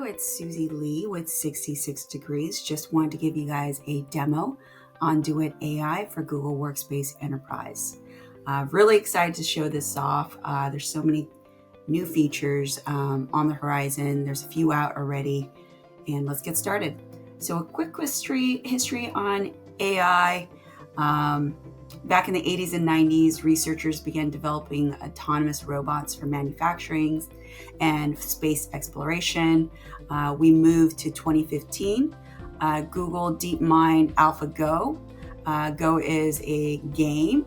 Hello, it's Susie Lee with 66 Degrees. Just wanted to give you guys a demo on Duet AI for Google Workspace Enterprise. Really excited to show this off. There's so many new features on the horizon. There's a few out already, and let's get started. So a quick history on AI. Back in the 80s and 90s, researchers began developing autonomous robots for manufacturing and space exploration. We moved to 2015. Google DeepMind AlphaGo. Go is a game.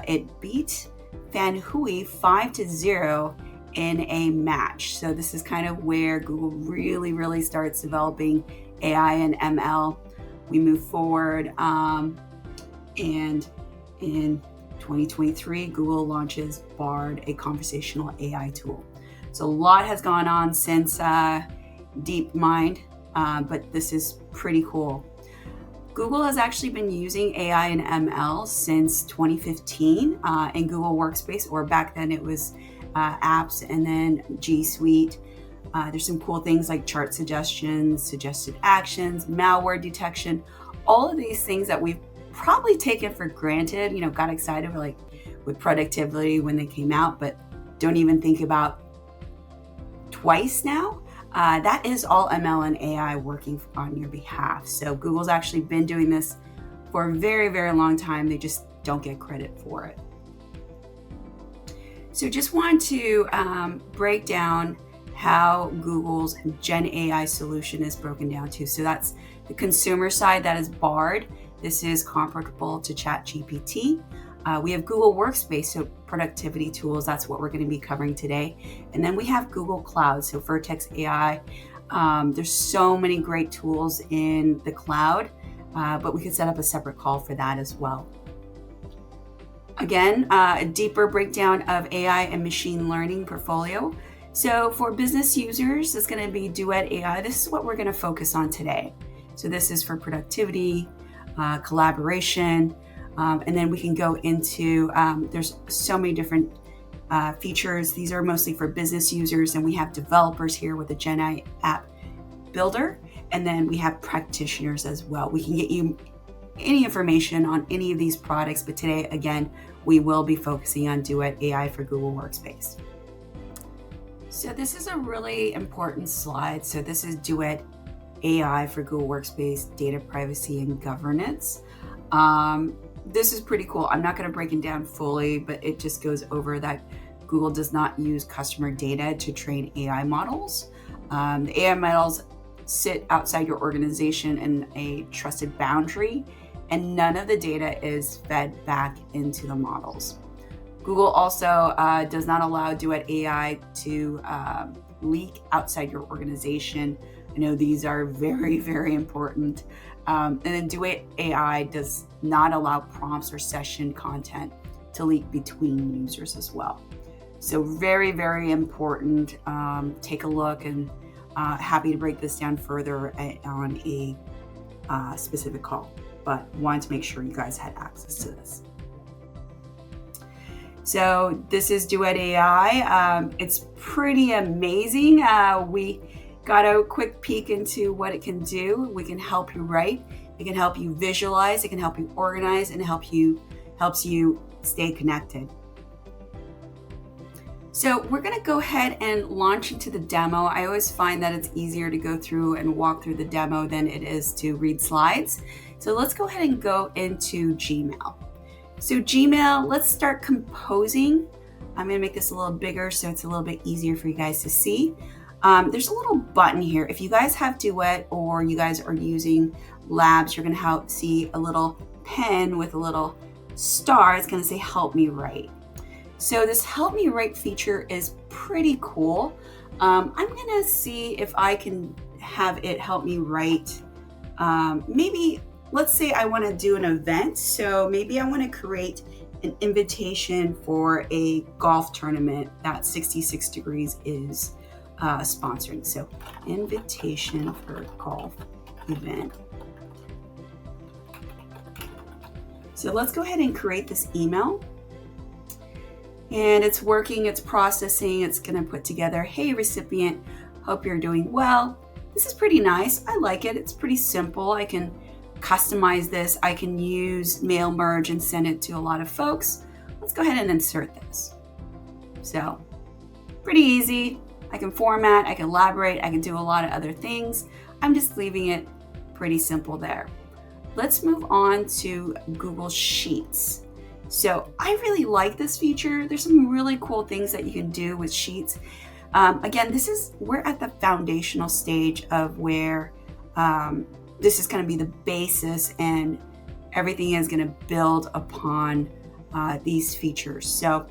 It beat Fanhui 5-0 in a match. So this is kind of where Google really starts developing AI and ML. We move forward, and in 2023, Google launches Bard, a conversational AI tool. So a lot has gone on since DeepMind, but this is pretty cool. Google has actually been using AI and ML since 2015 in Google Workspace, or back then it was apps and then G Suite. There's some cool things like chart suggestions, suggested actions, malware detection, all of these things that we've probably taken for granted, got excited with productivity when they came out, but don't even think about twice now. That is all ML and AI working on your behalf. So Google's actually been doing this for a very long time. They just don't get credit for it. So just want to break down how Google's Gen AI solution is broken down to. So that's the consumer side, that is Bard. This is comparable to ChatGPT. We have Google Workspace, so productivity tools. That's what we're going to be covering today. And then we have Google Cloud, so Vertex AI. There's so many great tools in the cloud, but we could set up a separate call for that as well. Again, a deeper breakdown of AI and machine learning portfolio. So for business users, it's going to be Duet AI. This is what we're going to focus on today. So this is for productivity, collaboration, and then we can go into, there's so many different features. These are mostly for business users, and we have developers here with the Gen AI app builder, and then we have practitioners as well. We can get you any information on any of these products, but today, again, we will be focusing on Duet AI for Google Workspace. So this is a really important slide. So this is Duet AI for Google Workspace, data privacy and governance. This is pretty cool. I'm not going to break it down fully, but it just goes over that Google does not use customer data to train AI models. The AI models sit outside your organization in a trusted boundary, and none of the data is fed back into the models. Google also does not allow Duet AI to leak outside your organization. I know these are very important. And then Duet AI does not allow prompts or session content to leak between users as well. So very important. Take a look, and happy to break this down further on a specific call, but wanted to make sure you guys had access to this. So this is Duet AI. It's pretty amazing. We got a quick peek into what it can do. We can help you write. It can help you visualize. It can help you organize, and helps you stay connected. So we're going to go ahead and launch into the demo. I always find that it's easier to go through and walk through the demo than it is to read slides. So let's go ahead and go into Gmail. So Gmail, let's start composing. I'm going to make this a little bigger so it's a little bit easier for you guys to see. There's a little button here. If you guys have Duet or you guys are using Labs, you're going to see a little pen with a little star. It's going to say help me write. So this help me write feature is pretty cool. I'm going to see if I can have it help me write. Maybe let's say I want to do an event. So maybe I want to create an invitation for a golf tournament that 66 Degrees is sponsoring. So invitation for golf event. So let's go ahead and create this email. And it's working, it's processing, it's going to put together, hey recipient, hope you're doing well. This is pretty nice. I like it. It's pretty simple. I can customize this. I can use mail merge and send it to a lot of folks. Let's go ahead and insert this. So pretty easy. I can format, I can elaborate, I can do a lot of other things. I'm just leaving it pretty simple there. Let's move on to Google Sheets. So I really like this feature. There's some really cool things that you can do with Sheets. Again, we're at the foundational stage of where this is going to be the basis, and everything is going to build upon these features. So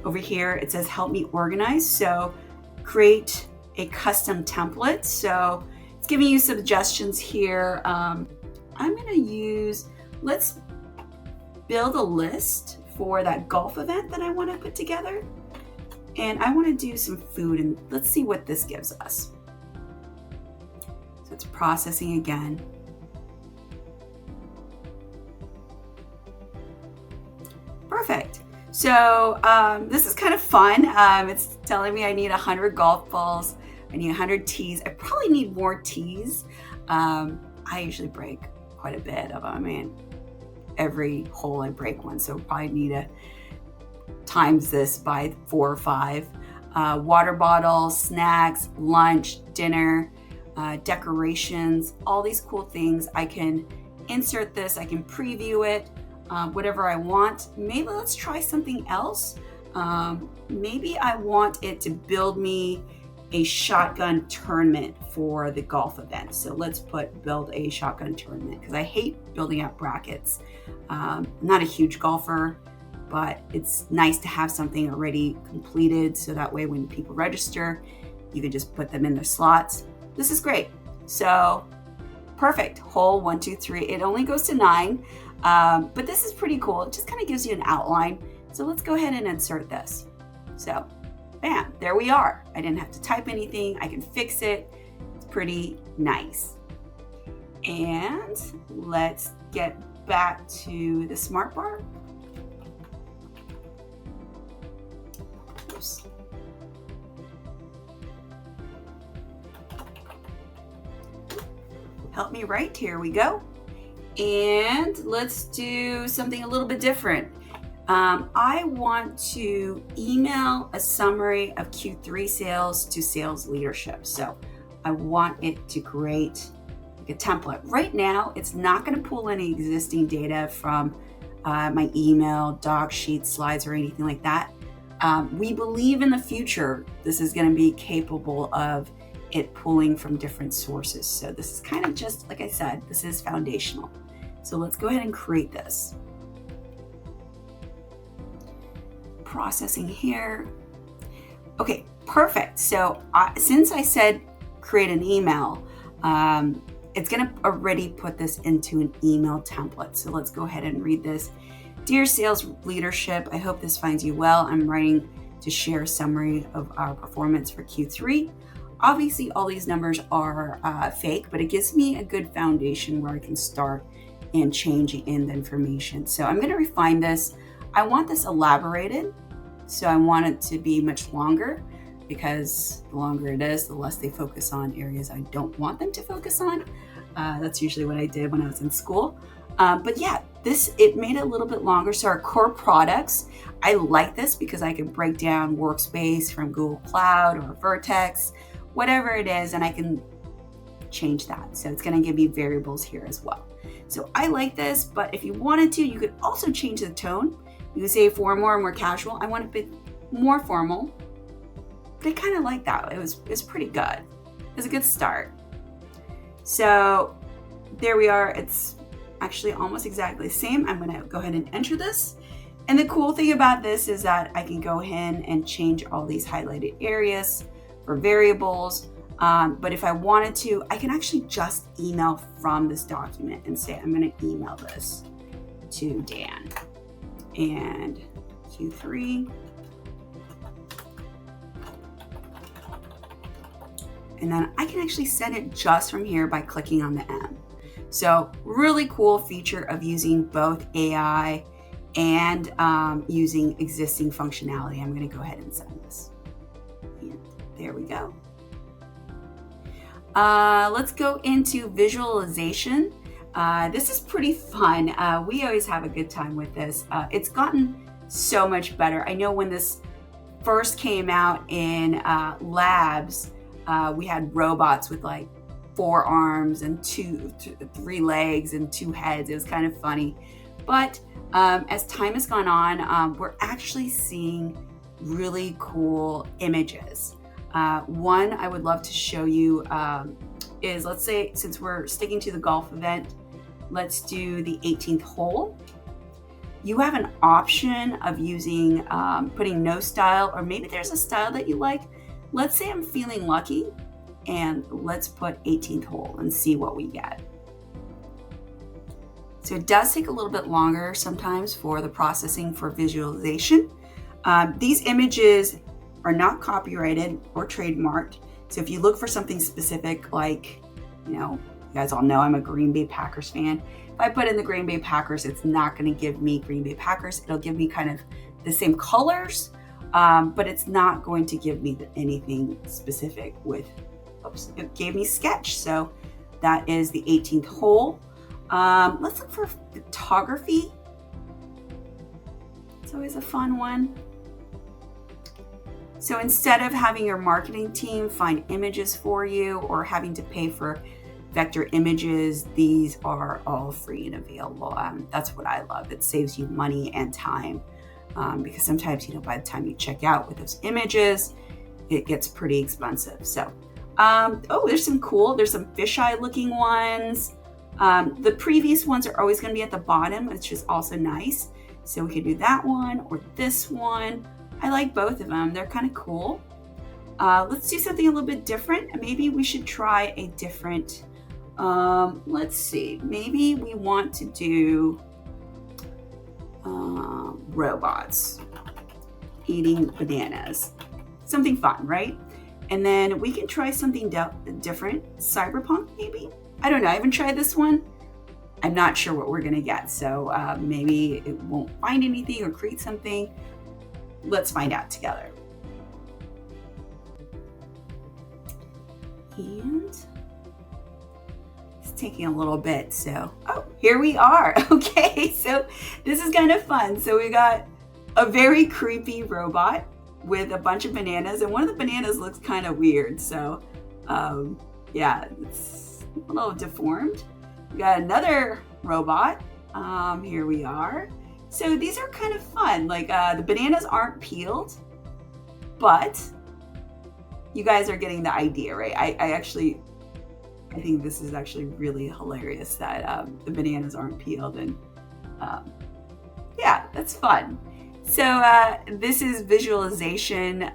over here it says help me organize. So create a custom template. So it's giving you suggestions here. I'm going to let's build a list for that golf event that I want to put together. And I want to do some food, and let's see what this gives us. So it's processing again. Perfect. So this is kind of fun. It's telling me I need 100 golf balls. I need 100 tees. I probably need more tees. I usually break quite a bit of them. I mean, every hole I break one, so probably need to times this by 4 or 5. Water bottles, snacks, lunch, dinner, decorations, all these cool things. I can insert this, I can preview it, whatever I want. Maybe let's try something else. Maybe I want it to build me a shotgun tournament for the golf event. So let's build a shotgun tournament, because I hate building out brackets. I'm not a huge golfer, but it's nice to have something already completed, so that way when people register, you can just put them in their slots. This is great. So perfect. Hole 1, 2, 3. It only goes to 9, but this is pretty cool. It just kind of gives you an outline. So let's go ahead and insert this. So bam, there we are. I didn't have to type anything. I can fix it. It's pretty nice. And let's get back to the smart bar. Oops. Help me write. Here we go. And let's do something a little bit different. I want to email a summary of Q3 sales to sales leadership. So I want it to create like a template. Right now, it's not going to pull any existing data from my email, doc sheets, slides, or anything like that. We believe in the future, this is going to be capable of it pulling from different sources. So this is kind of just, like I said, this is foundational. So let's go ahead and create this. Processing here. Okay, perfect. So since I said create an email, it's going to already put this into an email template. So let's go ahead and read this. Dear sales leadership, I hope this finds you well. I'm writing to share a summary of our performance for Q3. Obviously, all these numbers are fake, but it gives me a good foundation where I can start and changing in the information. So I'm going to refine this. I want this elaborated, so I want it to be much longer, because the longer it is, the less they focus on areas I don't want them to focus on. That's usually what I did when I was in school. But yeah, it made it a little bit longer. So our core products, I like this because I can break down Workspace from Google Cloud or Vertex, whatever it is, and I can change that. So it's going to give me variables here as well. So I like this, but if you wanted to, you could also change the tone. You could say formal or more casual. I want a bit more formal, but I kind of like that. It was pretty good. It was a good start. So there we are. It's actually almost exactly the same. I'm going to go ahead and enter this. And the cool thing about this is that I can go ahead and change all these highlighted areas for variables. But if I wanted to, I can actually just email from this document and say, I'm going to email this to Dan and Q3. And then I can actually send it just from here by clicking on the M. So really cool feature of using both AI and using existing functionality. I'm going to go ahead and send this. And there we go. Let's go into visualization. This is pretty fun. We always have a good time with this. It's gotten so much better. I know when this first came out in labs, we had robots with like 4 arms and 3 legs and 2 heads. It was kind of funny. But as time has gone on, we're actually seeing really cool images. One I would love to show you is, let's say, since we're sticking to the golf event, let's do the 18th hole. You have an option of using, putting no style, or maybe there's a style that you like. Let's say I'm feeling lucky, and let's put 18th hole and see what we get. So it does take a little bit longer sometimes for the processing for visualization. These images are not copyrighted or trademarked. So if you look for something specific, like, you guys all know I'm a Green Bay Packers fan. If I put in the Green Bay Packers, it's not going to give me Green Bay Packers. It'll give me kind of the same colors, but it's not going to give me anything specific with, it gave me sketch. So that is the 18th hole. Let's look for photography. It's always a fun one. So instead of having your marketing team find images for you or having to pay for vector images, these are all free and available. That's what I love. It saves you money and time, because sometimes, by the time you check out with those images, it gets pretty expensive. So, there's some fisheye looking ones. The previous ones are always going to be at the bottom, which is also nice. So we could do that one or this one. I like both of them. They're kind of cool. Let's do something a little bit different. Maybe we should try a different, let's see. Maybe we want to do robots eating bananas. Something fun, right? And then we can try something different. Cyberpunk, maybe? I don't know. I haven't tried this one. I'm not sure what we're going to get. So maybe it won't find anything or create something. Let's find out together. And it's taking a little bit. So, here we are. Okay, so this is kind of fun. So we got a very creepy robot with a bunch of bananas, and one of the bananas looks kind of weird. So, yeah, it's a little deformed. We got another robot. Here we are. So these are kind of fun. Like the bananas aren't peeled, but you guys are getting the idea, right? I think this is actually really hilarious that the bananas aren't peeled, and yeah, that's fun. So this is visualization.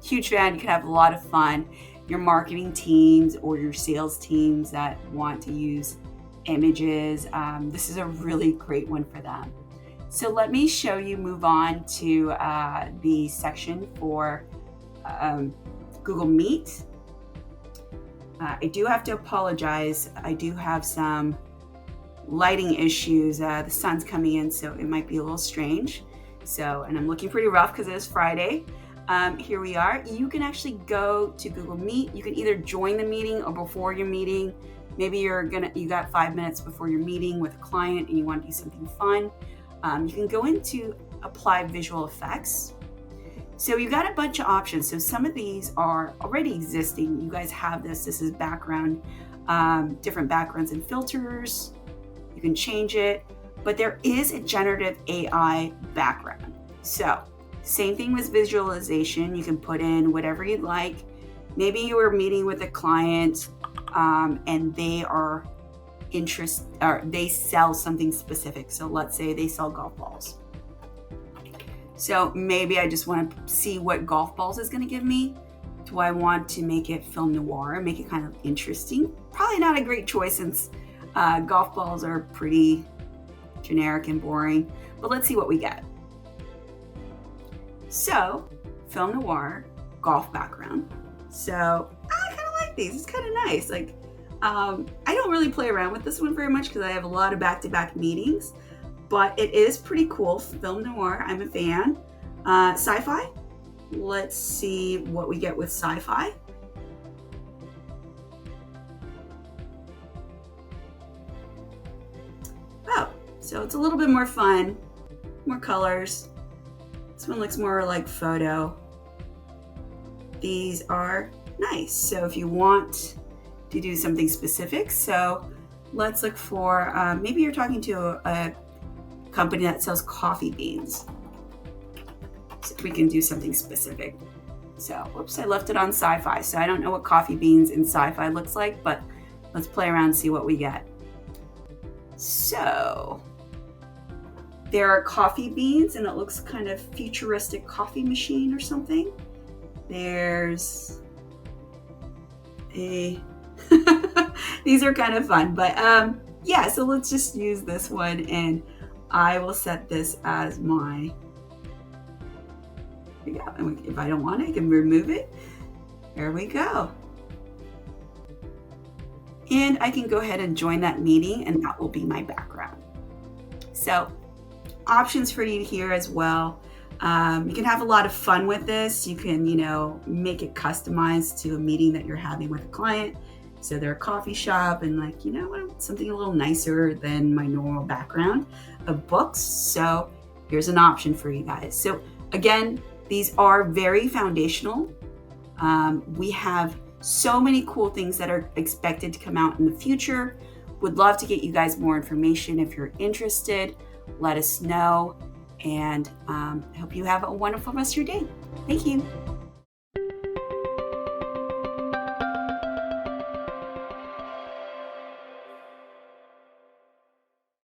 Huge fan. You can have a lot of fun. Your marketing teams or your sales teams that want to use images, this is a really great one for them. So let me show you, move on to the section for Google Meet. I do have to apologize. I do have some lighting issues. The sun's coming in, so it might be a little strange. So, and I'm looking pretty rough because it is Friday. Here we are. You can actually go to Google Meet. You can either join the meeting or before your meeting. Maybe you got 5 minutes before your meeting with a client and you want to do something fun. You can go into apply visual effects. So you've got a bunch of options. So some of these are already existing. You guys have this. This is background, different backgrounds and filters. You can change it, but there is a generative AI background. So same thing with visualization. You can put in whatever you'd like. Maybe you were meeting with a client and they are they sell something specific. So let's say they sell golf balls. So maybe I just want to see what golf balls is going to give me. Do I want to make it film noir, make it kind of interesting? Probably not a great choice since golf balls are pretty generic and boring, but let's see what we get. So film noir, golf background. So I kind of like these. It's kind of nice. Like, I don't really play around with this one very much because I have a lot of back-to-back meetings, but it is pretty cool. Film noir, I'm a fan. Sci-fi, let's see what we get with sci-fi. So it's a little bit more fun, more colors. This one looks more like photo. These are nice. So if you want to do something specific, so let's look for, maybe you're talking to a company that sells coffee beans. So we can do something specific. So, whoops, I left it on sci-fi. So I don't know what coffee beans in sci-fi looks like, but let's play around and see what we get. So there are coffee beans, and it looks kind of futuristic coffee machine or something. There's a, these are kind of fun, but yeah, so let's just use this one, and I will set this as my, yeah, if I don't want it, I can remove it. There we go. And I can go ahead and join that meeting, and that will be my background. So options for you here as well. You can have a lot of fun with this. You can, make it customized to a meeting that you're having with a client. So they're a coffee shop and something a little nicer than my normal background of books. So here's an option for you guys. So again, these are very foundational. We have so many cool things that are expected to come out in the future. Would love to get you guys more information. If you're interested, let us know. And I hope you have a wonderful rest of your day. Thank you.